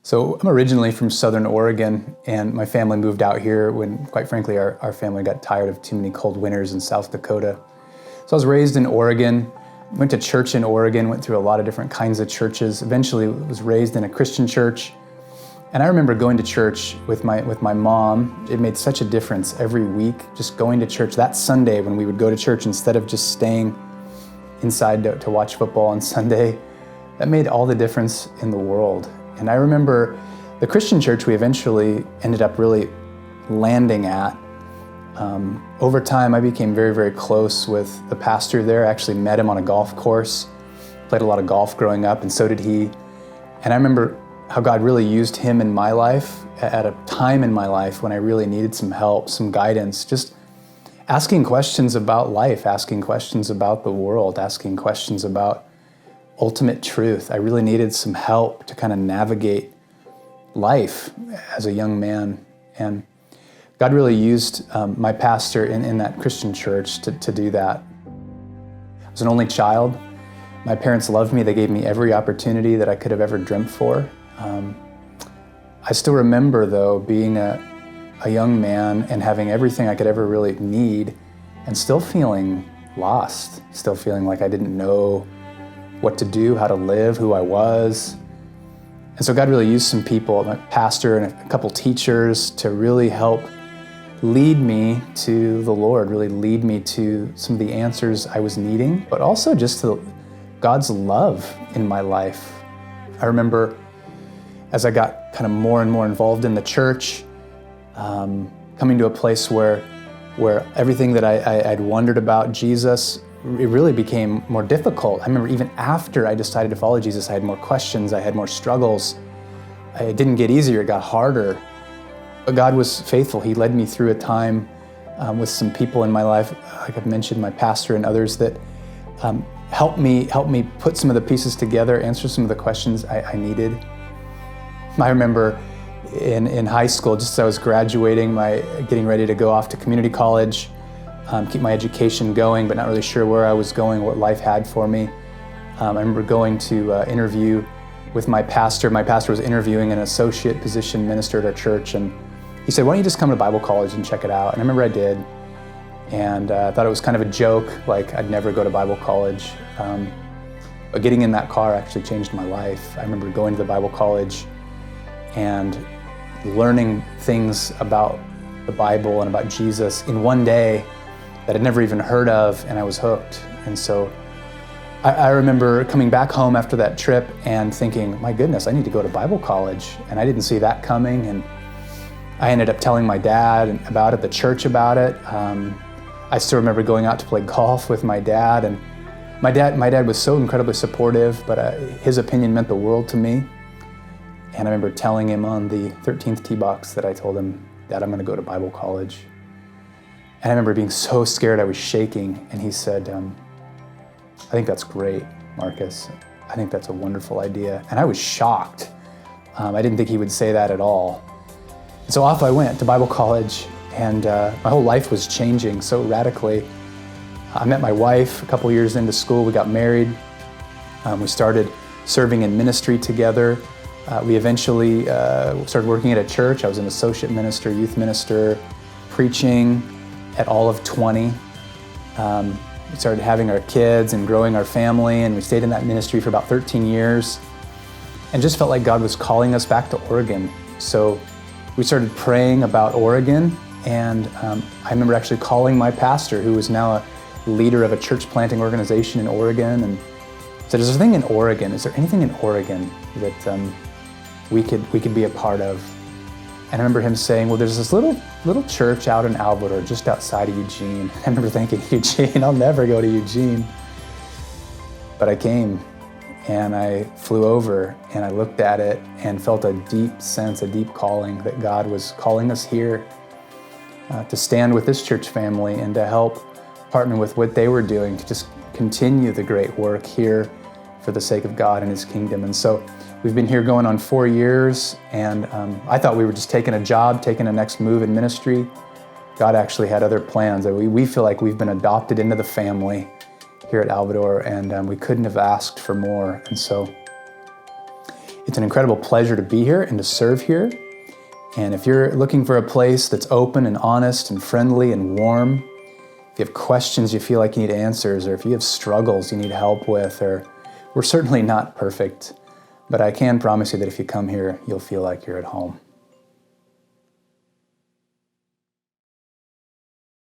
So I'm originally from Southern Oregon, and my family moved out here when, quite frankly, our family got tired of too many cold winters in South Dakota. So I was raised in Oregon, went to church in Oregon, went through a lot of different kinds of churches, eventually was raised in a Christian church. And I remember going to church with my mom. It made such a difference every week, just going to church. That Sunday when we would go to church, instead of just staying inside to watch football on Sunday, that made all the difference in the world. And I remember the Christian church we eventually ended up really landing at. Over time, I became very, very close with the pastor there. I actually met him on a golf course, played a lot of golf growing up, and so did he. And I remember how God really used him in my life at a time in my life when I really needed some help, some guidance, just asking questions about life, asking questions about the world, asking questions about ultimate truth. I really needed some help to kind of navigate life as a young man. And God really used my pastor in that Christian church to do that. I was an only child. My parents loved me. They gave me every opportunity that I could have ever dreamt for. I still remember, though, being a young man and having everything I could ever really need and still feeling lost, still feeling like I didn't know what to do, how to live, who I was. And so God really used some people, my pastor and a couple teachers, to really help lead me to the Lord, really lead me to some of the answers I was needing, but also just to God's love in my life. I remember as I got kind of more and more involved in the church, coming to a place where everything that I'd wondered about Jesus, it really became more difficult. I remember even after I decided to follow Jesus, I had more questions, I had more struggles. It didn't get easier, it got harder. But God was faithful. He led me through a time with some people in my life, like I've mentioned, my pastor and others, that helped me put some of the pieces together, answer some of the questions I needed. I remember in high school, just as I was graduating, getting ready to go off to community college, keep my education going, but not really sure where I was going, what life had for me. I remember going to interview with my pastor. My pastor was interviewing an associate position minister at our church, and he said, "Why don't you just come to Bible college and check it out?" And I remember I did, and I thought it was kind of a joke, like I'd never go to Bible college. But getting in that car actually changed my life. I remember going to the Bible college and learning things about the Bible and about Jesus in one day that I'd never even heard of, and I was hooked. And so I remember coming back home after that trip and thinking, my goodness, I need to go to Bible college. And I didn't see that coming. And I ended up telling my dad about it, the church about it. I still remember going out to play golf with my dad. And my dad was so incredibly supportive, but his opinion meant the world to me. And I remember telling him on the 13th tee box that I told him, "Dad, I'm going to go to Bible college." And I remember being so scared I was shaking. And he said, "I think that's great, Marcus. I think that's a wonderful idea." And I was shocked. I didn't think he would say that at all. So off I went to Bible college, and my whole life was changing so radically. I met my wife a couple years into school. We got married. We started serving in ministry together. We eventually started working at a church. I was an associate minister, youth minister, preaching at all of 20. We started having our kids and growing our family, and we stayed in that ministry for about 13 years and just felt like God was calling us back to Oregon. So we started praying about Oregon, and I remember actually calling my pastor, who is now a leader of a church planting organization in Oregon, and said, "Is there anything in Oregon? Is there anything in Oregon that we could be a part of?" And I remember him saying, "Well, there's this little church out in Alvadore, just outside of Eugene." I remember thinking, Eugene, I'll never go to Eugene. But I came, and I flew over, and I looked at it and felt a deep sense, a deep calling that God was calling us here to stand with this church family and to help partner with what they were doing to just continue the great work here for the sake of God and His kingdom. And so we've been here going on 4 years, and I thought we were just taking a job, taking a next move in ministry. God actually had other plans. We feel like we've been adopted into the family here at Alvadore, and we couldn't have asked for more. And so It's an incredible pleasure to be here and to serve here. And if you're looking for a place that's open and honest and friendly and warm, if you have questions you feel like you need answers, or if you have struggles you need help with, or we're certainly not perfect, but I can promise you that if you come here, you'll feel like you're at home.